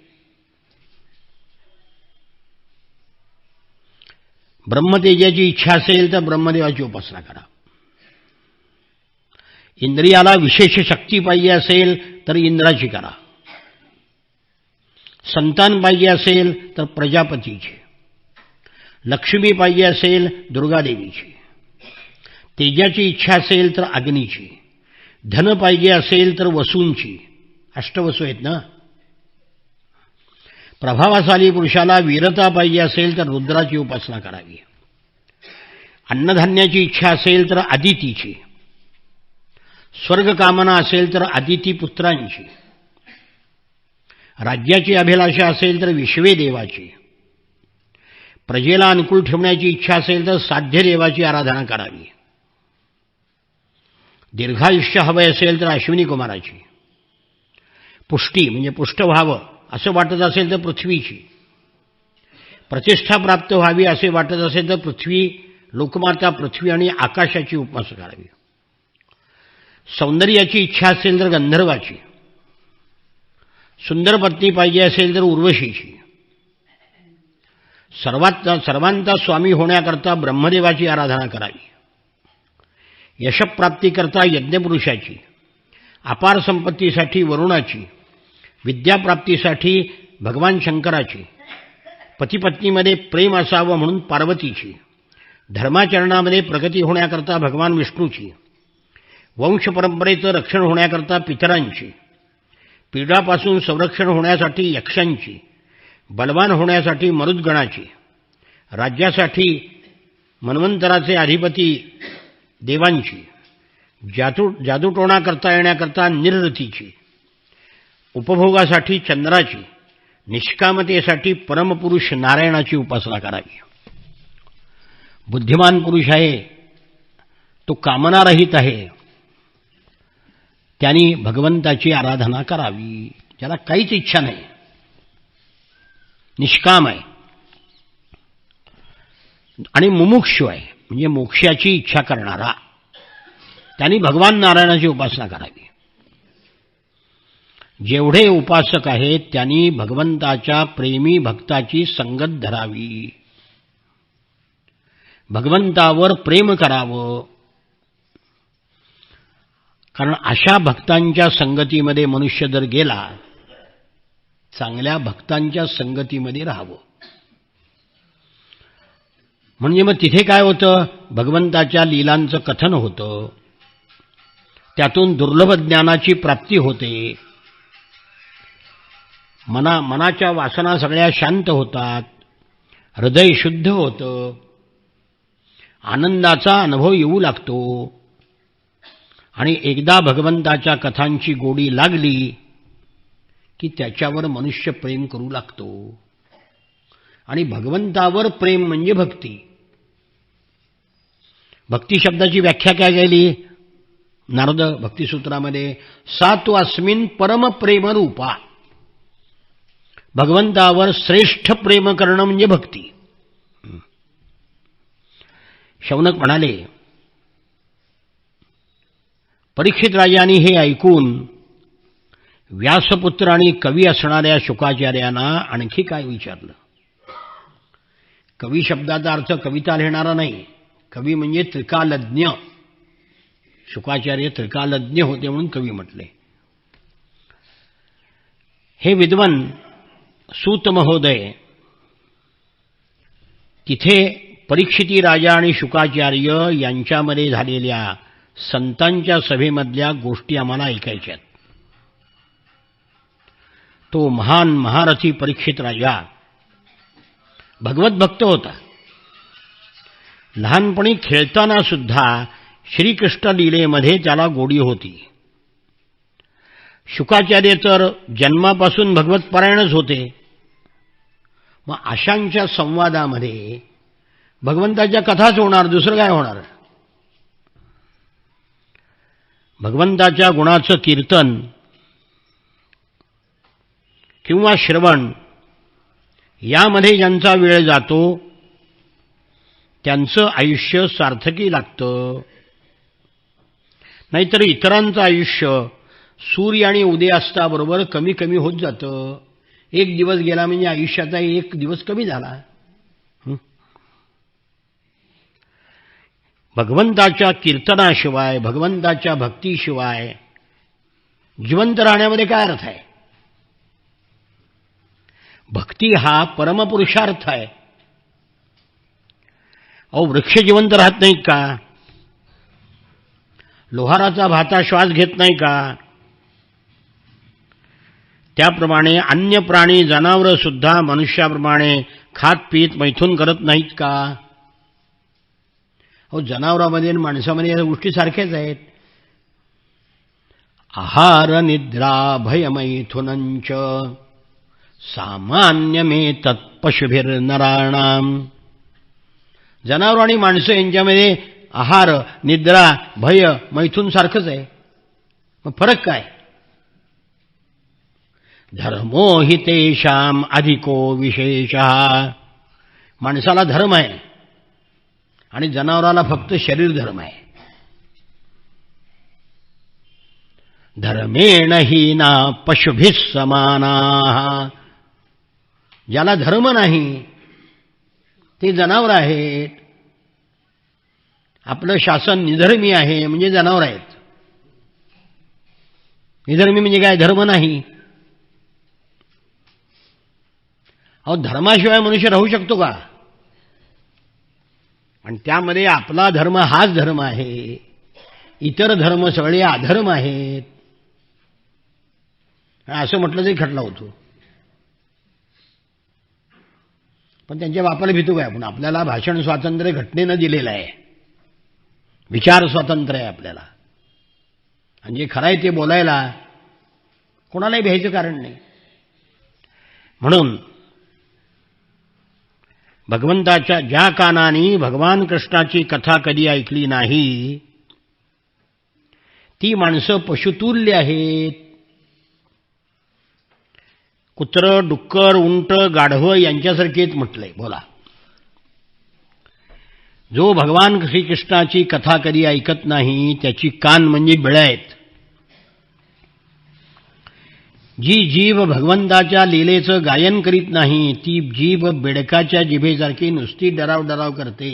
S1: ब्रह्मतेजाची इच्छा असेल तर ब्रह्मदेवाची उपासना करा. इंद्रियाला विशेष शक्ती पाहिजे असेल तर इंद्राची करा. संतान पाहिजे असेल तर प्रजापतीची. लक्ष्मी पाहिजे असेल दुर्गादेवीची. तेजाची इच्छा असेल तर अग्नीची. धन पाहिजे असेल तर वसूंची. अष्टवसू आहेत ना. प्रभावशाली पुरुषाला वीरता पाहिजे असेल तर रुद्राची उपासना करावी. अन्नधान्याची इच्छा असेल तर अदितीची. स्वर्ग कामना असेल तर अदिती पुत्रांची. राज्याची अभिलाषा असेल तर विश्वेदेवाची. प्रजेला अनुकूल ठेवण्याची इच्छा असेल तर साध्य देवाची आराधना करावी. दीर्घायुष्य हवे असेल तर अश्विनी कुमाराची. पुष्टी म्हणजे पुष्ट व्हावं असं वाटत असेल तर पृथ्वीची. प्रतिष्ठा प्राप्त व्हावी असे वाटत असेल तर पृथ्वी, लोकमाता पृथ्वी आणि आकाशाची उपासना करावी. सौंदर्याची इच्छा असेल तर गंधर्वाची. सुंदर पत्नी पाहिजे असेल तर उर्वशीची. सर्वांचा स्वामी होण्याकरता ब्रह्मदेवाची आराधना करावी. यशप्राप्तीकरता यज्ञपुरुषाची. अपार संपत्तीसाठी वरुणाची. विद्याप्राप्तीसाठी भगवान शंकराची. पतिपत्नीमध्ये प्रेम असावं म्हणून पार्वतीची. धर्माचरणामध्ये प्रगती होण्याकरता भगवान विष्णूची. वंशपरंपरेचं रक्षण होण्याकरता पितरांची. पीडापासून संरक्षण होण्यासाठी यक्षांची. बलवान होण्यासाठी मरुद्गणाची. राज्यासाठी मन्वंतराचे अधिपती देवांची, जादूटोणा करता येण्याकरता निरृतीची, उपभोगासाठी चंद्राची, निष्कामतेसाठी परमपुरुष नारायणाची उपासना करावी. बुद्धिमान पुरुष आहे, तो कामनारहित आहे, त्यांनी भगवंताची आराधना करावी. ज्याला काहीच इच्छा नाही, निष्काम आहे आणि मुमुक्षु आहे, म्हणजे मोक्षाची इच्छा करणारा, त्यांनी भगवान नारायणाची उपासना करावी. जेवढे उपासक आहेत त्यांनी भगवंताच्या प्रेमी भक्ताची संगत धरावी, भगवंतावर प्रेम करावं. कारण अशा भक्तांच्या संगतीमध्ये मनुष्य जर गेला, चांगल्या भक्तांच्या संगतीमध्ये राहावं. म्हणजे मग तिथे काय होतं, भगवंताच्या लीलांचं कथन होतं, त्यातून दुर्लभ ज्ञानाची प्राप्ती होते, मनाच्या वासना सगळ्या शांत होतात, हृदय शुद्ध होतं, आनंदाचा अनुभव येऊ लागतो. आणि एकदा भगवंताच्या कथांची गोडी लागली की त्याच्यावर मनुष्य प्रेम करू लागतो. आणि भगवंतावर प्रेम म्हणजे भक्ती. भक्ती शब्दाची व्याख्या काय केली नारद भक्तिसूत्रामध्ये, सा तु अस्मिन् परम प्रेम रूपा. भगवंतावर श्रेष्ठ प्रेम करणं म्हणजे भक्ती. शौनक म्हणाले, परीक्षित राजांनी हे ऐकून व्यासपुत्र आणि कवी असणाऱ्या शुकाचार्यांना आणखी काय विचारलं. कवी शब्दाचा अर्थ कविता लिहिणारा नाही, कवी म्हणजे त्रिकालज्ञ. शुकाचार्य त्रिकालज्ञ होते म्हणून कवी म्हटले. हे विद्वान सूत महोदय, तिथे परीक्षिती राजा आणि शुकाचार्य यांच्यामध्ये झालेल्या संतांच्या सभेमधल्या गोष्टी आम्हाला ऐकायच्यात. तो महान महारथी परीक्षित राजा भगवत भक्त होता. लहानपणी खेळताना सुद्धा श्रीकृष्ण लीलेमध्ये त्याला गोडी होती. शुकाचार्य तर जन्मापासून भगवत परायणच होते. मग अशांच्या संवादामध्ये भगवंताच्या कथाच होणार, दुसरं काय होणार. भगवंताच्या गुणाचं कीर्तन किंवा श्रवण यामध्ये ज्यांचा वेळ जातो त्यांचं आयुष्य सार्थकी लागतं. नाहीतर इतरांचं आयुष्य सूर्य आणि उदयास्ताबरोबर कमी कमी होत जातं. एक दिवस गेला म्हणजे आयुष्याचा एक दिवस कमी झाला. भगवंताच्या कीर्तनाशिवाय, भगवंताच्या भक्तीशिवाय जिवंत राहण्यामध्ये काय अर्थ आहे. भक्ती हा परमपुरुषार्थ आहे. अहो, वृक्ष जिवंत राहत नाहीत का, लोहाराचा भाता श्वास घेत नाही का, त्याप्रमाणे अन्य प्राणी जनावरं सुद्धा मनुष्याप्रमाणे खात पीत मैथून करत नाहीत का. अहो, जनावरांमध्ये आणि माणसामध्ये या गोष्टी सारख्याच आहेत. आहार निद्रा भयमैथुनंच सामान्यमेतत् पशुभिर्नराणाम. जनावर आणि माणसं यांच्यामध्ये आहार निद्रा भय मैथून सारखंच आहे. मग फरक काय. धर्मो हि तेषाम अधिको विशेषः. माणसाला धर्म आहे आणि जनावराला फक्त शरीर धर्म आहे. धर्मेण हीना पशुभिः समानाः. ज्याला धर्म नाही ते जनावर आहेत. आपलं शासन निधर्मी आहे म्हणजे जनावर आहेत. निधर्मी म्हणजे काय, धर्म नाही. अहो, धर्माशिवाय मनुष्य राहू शकतो का. आणि त्यामध्ये आपला धर्म हाच धर्म आहे, इतर धर्म सगळे अधर्म आहेत असं म्हटलं तरी खटला होतो. पण त्यांच्या बापाला भितो काय आपण? आपल्याला भाषण स्वातंत्र्य घटनेनं दिलेलं आहे, विचार स्वातंत्र्य आहे आपल्याला, आणि जे खरं आहे ते बोलायला कोणालाही भ्यायचं कारण नाही. म्हणून भगवंताच्या ज्या कानाने भगवान कृष्णाची कथा कधी ऐकली नाही ती माणसं पशुतुल्य आहेत. कुत्र, डुक्कर, उंट, गाढवं यांच्यासारखेच म्हटलंय. बोला, जो भगवान श्रीकृष्णाची कथा कधी ऐकत नाही त्याची कान म्हणजे बिळं आहेत. जी जीभ भगवंताच्या लीलेचं गायन करीत नाही ती जीभ बेडकाच्या जिभेसारखी नुसती डराव डराव करते.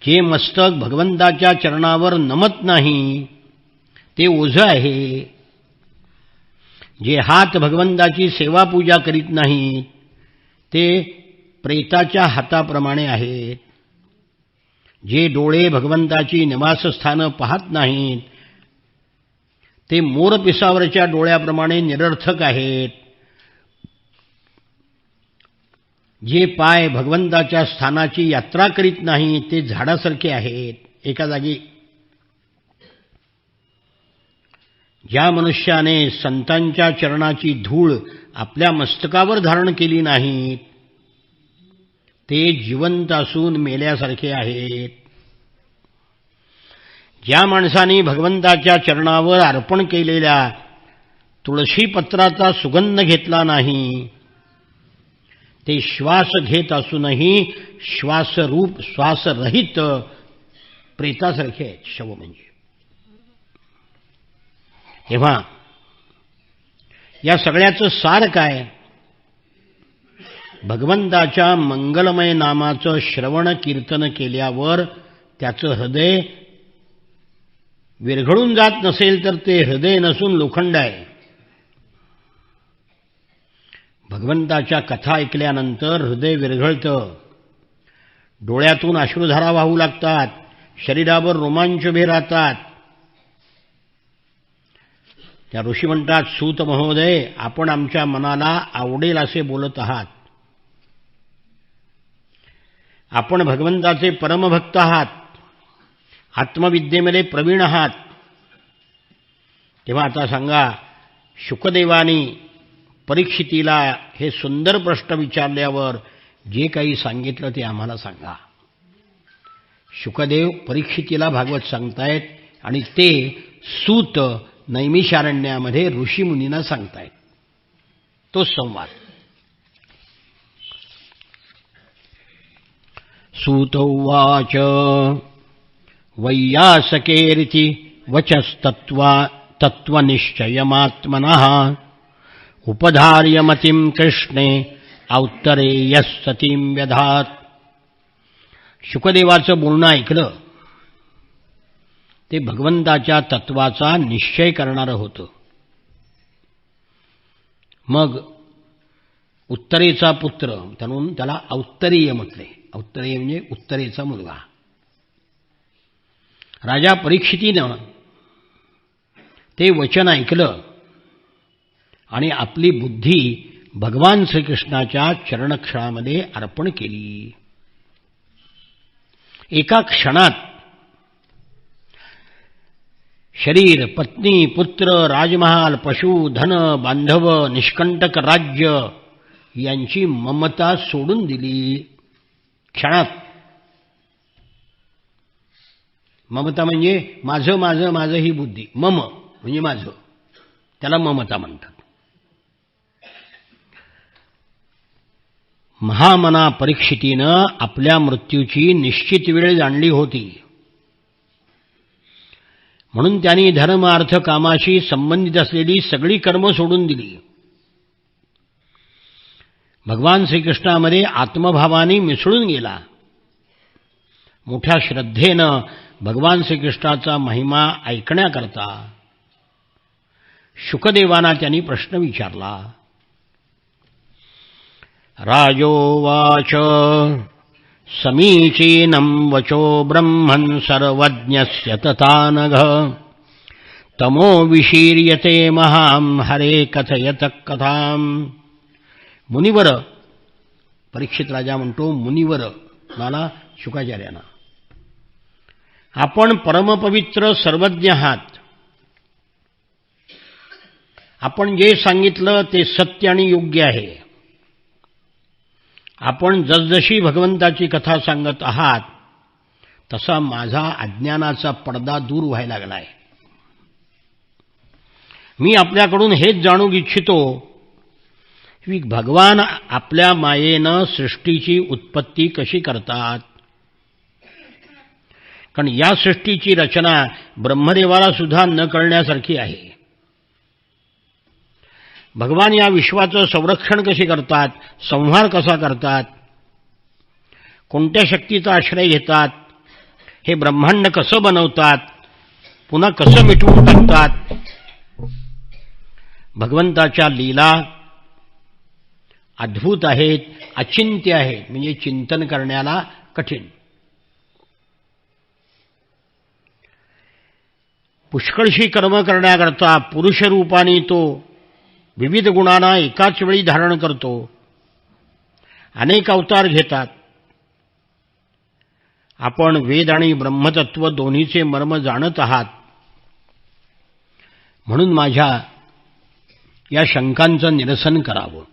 S1: जे मस्तक भगवंताच्या चरणावर नमत नाही ते ओझं आहे. जे हात भगवंताची सेवा पूजा करीत नाहीत ते प्रेताच्या हाताप्रमाणे आहेत. जे डोळे भगवंताची निवासस्थानं पाहत नाहीत ते मोरपिसावरच्या डोळ्याप्रमाणे निरर्थक आहेत. जे पाय भगवंताच्या स्थानाची यात्रा करीत नाही ते झाडासारखे आहेत, एका जागी. ज्या मनुष्याने संतांच्या चरणाची धूळ आपल्या मस्तकावर धारण केली नाही ते जिवंत असून मेल्यासारखे आहेत. ज्या माणसाने भगवंताच्या चरणावर अर्पण केलेल्या तुळशीपत्राचा सुगंध घेतला नाही ते श्वास घेत असूनही श्वासरूप श्वासरहित प्रेतासारखे आहेत, शव म्हणजे. तेव्हा या सगळ्याचं सार काय? भगवंताच्या मंगलमय नामाचं श्रवण कीर्तन केल्यावर त्याचं हृदय विरघळून जात नसेल तर ते हृदय नसून लोखंड आहे. भगवंताच्या कथा ऐकल्यानंतर हृदय विरघळतं, डोळ्यातून अश्रुधारा वाहू लागतात, शरीरावर रोमांच उभे राहतात. त्या ऋषी म्हणतात, सूत महोदय आपण आमच्या मनाला आवडेल असे बोलत आहात, आपण भगवंताचे परमभक्त आहात, आत्मविद्येमध्ये प्रवीण आहात. तेव्हा आता सांगा, शुकदेवानी परीक्षितीला हे सुंदर प्रश्न विचारल्यावर जे काही सांगितलं ते आम्हाला सांगा. शुकदेव परीक्षितीला भागवत सांगतायत आणि ते सूत नैमिषारण्यामध्ये ऋषीमुनींना सांगतायत. तोच संवाद. सूत उवाच वैयासकेरिति तत्त्वनिश्चयमात्मनः उपधार्य मतिं कृष्णे औत्तरेयः सतीं व्यधात. शुकदेवाचं बोलणं ऐकलं ते भगवंताच्या तत्वाचा निश्चय करणारं होतं. मग उत्तरेचा पुत्र म्हणून त्याला औत्तरेय म्हटले. औत्तरेय म्हणजे उत्तरेचा मुलगा. राजा परीक्षितीनं ते वचन ऐकलं आणि आपली बुद्धी भगवान श्रीकृष्णाच्या चरणक्षणामध्ये अर्पण केली. एका क्षणात शरीर, पत्नी, पुत्र, राजमहाल, पशु, धन, बांधव, निष्कंटक राज्य यांची ममता सोडून दिली. क्षणात. ममता म्हणजे माझं माझं माझं ही बुद्धी. मम म्हणजे माझं, त्याला ममता म्हणतात. महामना परीक्षितीनं आपल्या मृत्यूची निश्चित वेळ जाणली होती. म्हणून त्यांनी धर्म अर्थ कामाशी संबंधित असलेली सगळी कर्म सोडून दिली. भगवान श्रीकृष्णामध्ये आत्मभावाने मिसळून गेला. मोठ्या श्रद्धेनं भगवान श्रीकृष्णाचा महिमा ऐकण्याकरता शुकदेवांना त्यांनी प्रश्न विचारला. राजोवाच समीचीनं वचो ब्रह्मन् सर्वज्ञस्य तथा नघ तमो विशीर्यते महां हरे कथयत कथाम्. मुनिवर, परीक्षित राजा म्हणतो मुनिवर मला शुकाचार्यांना, आपण परमपवित्र सर्वज्ञ आहात. आपण जे सांगितलं ते सत्य आणि योग्य आहे. आपण जसजशी भगवंताची कथा सांगत आहात तसा माझा अज्ञानाचा पडदा दूर व्हायला लागलाय. मी आपल्याकडून हेच जाणू इच्छितो की भगवान आपल्या मायेनं सृष्टीची उत्पत्ती कशी करतात. कारण या सृष्टीची रचना ब्रह्मदेवाला सुद्धा न कळण्यासारखी आहे. भगवान या विश्वाचं संरक्षण कसे करतात, संहार कसा करतात, कोणत्या शक्तीचा आश्रय घेतात, हे ब्रह्मांड कसं बनवतात, पुन्हा कसं मिटवून टाकतात. भगवंताच्या लीला अद्भुत आहेत, अचिंत्य आहेत, म्हणजे चिंतन करण्याला कठीण. पुष्कळशी कर्म करण्याकरता पुरुष रूपाने तो विविध गुणांना एकाच वेळी धारण करतो. अनेक अवतार घेतात. आपण वेद आणि ब्रह्मतत्व दोन्हीचे मर्म जाणत आहात. म्हणून माझ्या या शंकांचं निरसन करावं.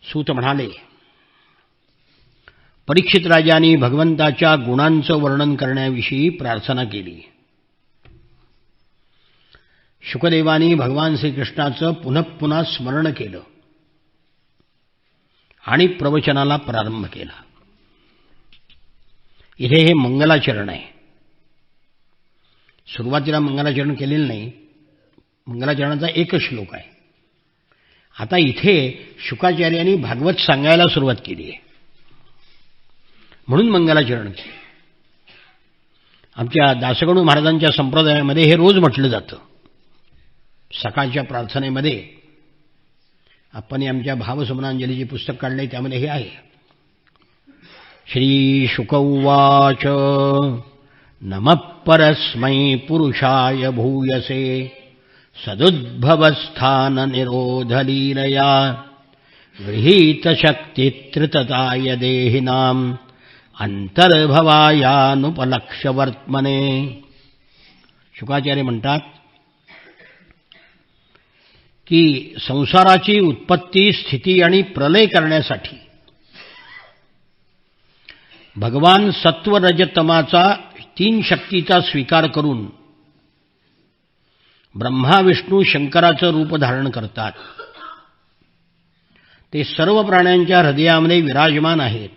S1: सूत म्हणाले, परीक्षित राजांनी भगवंताच्या गुणांचं वर्णन करण्याविषयी प्रार्थना केली. शुकदेवानी भगवान श्रीकृष्णाचं पुन्हा पुन्हा स्मरण केलं आणि प्रवचनाला प्रारंभ केला. इथे हे मंगलाचरण आहे. सुरुवातीला मंगलाचरण केलेलं नाही. मंगलाचरणाचा एकच श्लोक आहे. आता इथे शुकाचार्यांनी भागवत सांगायला सुरुवात केली आहे, म्हणून मंगलाचरण केलं. आमच्या दासगणू महाराजांच्या संप्रदायामध्ये हे रोज म्हटलं जातं. सकाळच्या प्रार्थनेमध्ये आपण आमच्या भावसुमनांजलीचे पुस्तक काढले, त्यामध्ये हे आहे. श्री शुक उवाच नमः परस्मै पुरुषाय भूयसे सदुद्भवस्थान निरोधलीलया गृहीत शक्तित्रितताय देहिनां अंतर्भवायानुपलक्ष्यवर्त्मने. शुकाचार्य म्हणतात की संसाराची उत्पत्ती, स्थिती आणि प्रलय करण्यासाठी भगवान सत्व रजतमाचा 3 शक्तीचा स्वीकार करून ब्रह्मा विष्णू शंकराचं रूप धारण करतात. ते सर्व प्राण्यांच्या हृदयामध्ये विराजमान आहेत.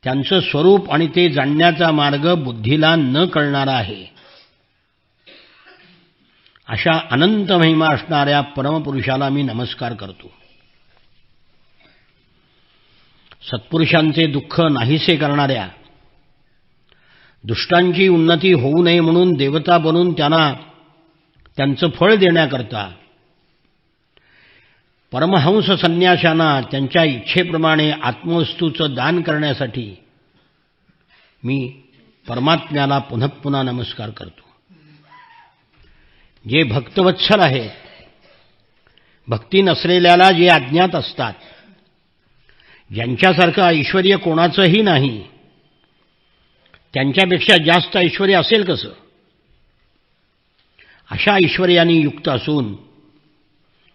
S1: त्यांचं स्वरूप आणि ते जाणण्याचा मार्ग बुद्धीला न कळणारा आहे. अशा अनंत महिमा असणाऱ्या परमपुरुषाला मी नमस्कार करतो. सत्पुरुषांचे दुःख नाहीसे करणाऱ्या, दुष्टांची उन्नती होऊ नये म्हणून देवता बनून त्यांना त्यांचं फळ देण्याकरता, परमहंस संन्याशांना त्यांच्या इच्छेप्रमाणे आत्मवस्तूचं दान करण्यासाठी मी परमात्म्याला पुन्हा पुन्हा नमस्कार करतो. जे भक्तवत्सल आहेत, भक्ती नसलेल्याला जे अज्ञात असतात, ज्यांच्यासारखं ऐश्वर्य कोणाचंही नाही, त्यांच्यापेक्षा जास्त ऐश्वर्य असेल कसं, अशा ऐश्वर्याने युक्त असून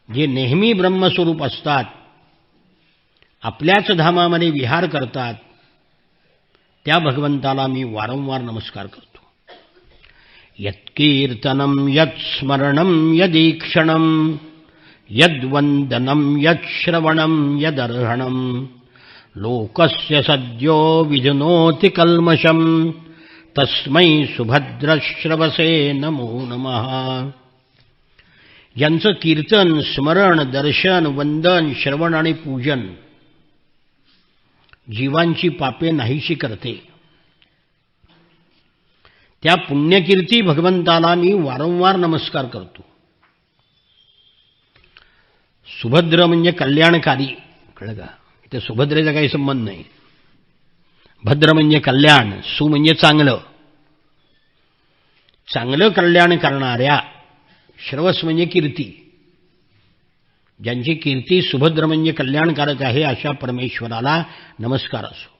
S1: जे नेहमी ब्रह्मस्वरूप असतात, आपल्याच धामामध्ये विहार करतात, त्या भगवंताला मी वारंवार नमस्कार करतो. यत्कीर्तनं यत्स्मरणं यदीक्षणं यद्वन्दनं यत्श्रवणं यदर्हणं लोकस्य सद्यो विजुनोति कल्मषं तस्मै सुभद्रश्रवसे नमो नमः. ज्यांचं कीर्तन, स्मरण, दर्शन, वंदन, श्रवण आणि पूजन जीवांची पापे नाहीशी करते, त्या पुण्यकीर्ती भगवंताला मी वारंवार नमस्कार करतो. सुभद्र म्हणजे कल्याणकारी, कळलं का? इथे सुभद्रेचा काही संबंध नाही. भद्र म्हणजे कल्याण, सु म्हणजे चांगलं, चांगलं कल्याण करणाऱ्या, श्रवस म्हणजे कीर्ती, ज्यांची कीर्ती सुभद्र म्हणजे कल्याणकारक आहे अशा परमेश्वराला नमस्कार असो.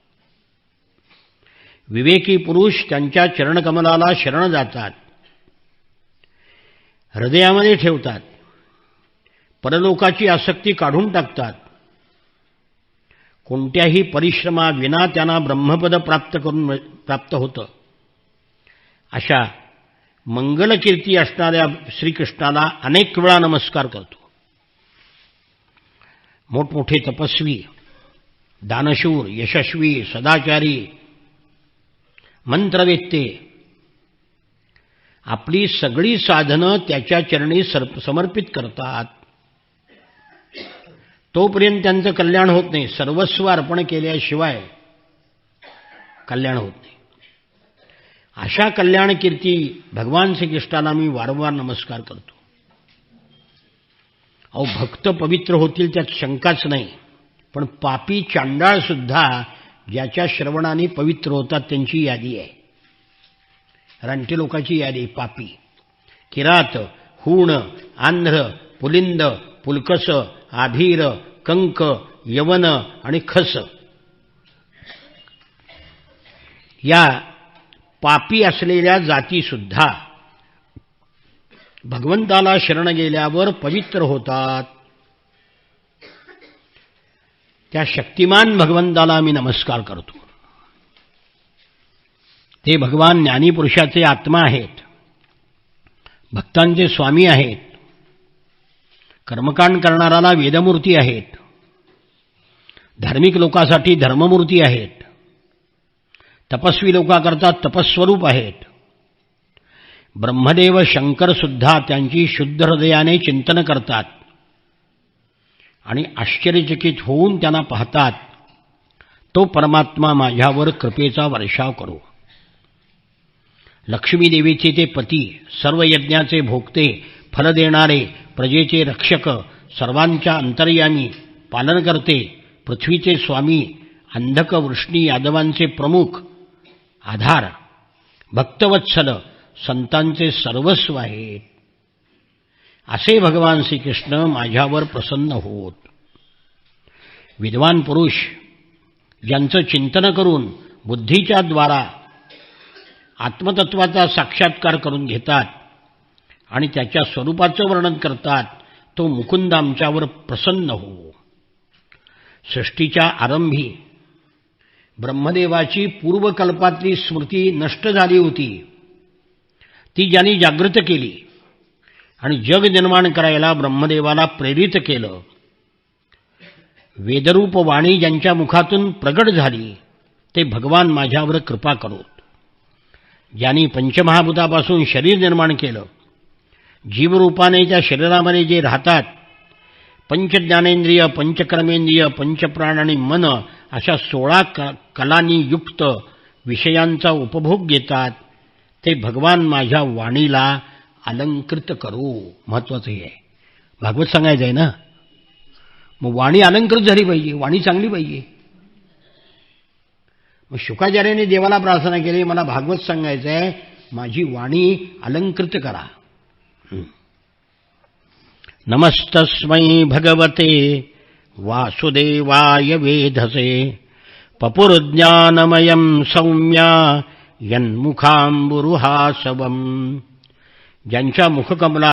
S1: विवेकी पुरुष त्यांच्या चरणकमलाला शरण जातात, हृदयामध्ये ठेवतात, परलोकाची आसक्ती काढून टाकतात. कोणत्याही परिश्रमाविना त्यांना ब्रह्मपद प्राप्त होतं. अशा मंगलकीर्ती असणाऱ्या श्रीकृष्णाला अनेक वेळा नमस्कार करतो. मोठमोठे तपस्वी, दानशूर, यशस्वी, सदाचारी, मंत्रवेत्ते आपली सगळी साधनं त्याच्या चरणी समर्पित करतात. तोपर्यंत त्यांचं कल्याण होत नाही. सर्वस्व अर्पण केल्याशिवाय कल्याण होत नाही. अशा कल्याण कीर्ती भगवान श्रीकृष्णाला मी वारंवार नमस्कार करतो. अहो, भक्त पवित्र होतील त्यात शंकाच नाही, पण पापी चांडाळ सुद्धा ज्याच्या श्रवणाने पवित्र होतात त्यांची यादी आहे. रानटी लोकांची यादी. पापी, किरात, हूण, आंध्र, पुलिंद, पुलकस, आभीर, कंक, यवन आणि खस या पापी असलेल्या जाती सुद्धा भगवंताला शरण गेल्यावर पवित्र होतात. त्या शक्तिमान भगवंताला मी नमस्कार करतो. ते भगवान ज्ञानीपुरुषाचे आत्मा आहेत, भक्तांचे स्वामी आहेत, कर्मकांड करणाऱ्याला वेदमूर्ती आहेत, धार्मिक लोकांसाठी धर्ममूर्ती आहेत, तपस्वी लोकांकरता तपस्वरूप आहेत. ब्रह्मदेव शंकर सुद्धा त्यांची शुद्ध हृदयाने चिंतन करतात आणि आश्चर्यचकित होऊन त्यांना पाहतात, तो परमात्मा माझ्यावर कृपेचा वर्षाव करो. लक्ष्मी देवीचे ते पती, सर्व यज्ञाचे भोगते, फल देणारे, प्रजेचे रक्षक, सर्वांच्या अंतर्यामी, पालन करते, पृथ्वीचे स्वामी, अंधक वृष्णी यादवांचे प्रमुख, आधार, भक्तवत्सल, संतांचे सर्वस्व आहेत. असे भगवान श्रीकृष्ण माझ्यावर प्रसन्न होत. विद्वान पुरुष ज्यांचं चिंतन करून बुद्धीच्या द्वारा आत्मतत्वाचा साक्षात्कार करून घेतात आणि त्याच्या स्वरूपाचं वर्णन करतात, तो मुकुंद आमच्यावर प्रसन्न हो. सृष्टीच्या आरंभी ब्रह्मदेवाची पूर्वकल्पातली स्मृती नष्ट झाली होती. ती ज्यांनी जागृत केली आणि जग निर्माण करायला ब्रह्मदेवाला प्रेरित केलं. वेदरूप वाणी ज्यांच्या मुखातून प्रगट झाली, ते भगवान माझ्यावर कृपा करोत. ज्यांनी पंचमहाभूतापासून शरीर निर्माण केलं, जीवरूपाने त्या शरीरामध्ये जे राहतात, पंचज्ञानेंद्रिय, पंचकर्मेंद्रिय, पंचप्राण आणि मन अशा 16 कलांनी युक्त विषयांचा उपभोग घेतात, ते भगवान माझ्या वाणीला अलंकृत करू. महत्वाचं हे आहे. भागवत सांगायचं आहे ना, मग वाणी अलंकृत झाली पाहिजे, वाणी चांगली पाहिजे. मग शुकाचार्याने देवाला प्रार्थना केली, मला भागवत सांगायचं आहे, माझी वाणी अलंकृत करा. नमस्तस्मै भगवते वासुदेवाय वेधसे पपुर्ज्ञानमयं सौम्या यन्मुखांबुरुहासवम्. ज्यांच्या मुखकमला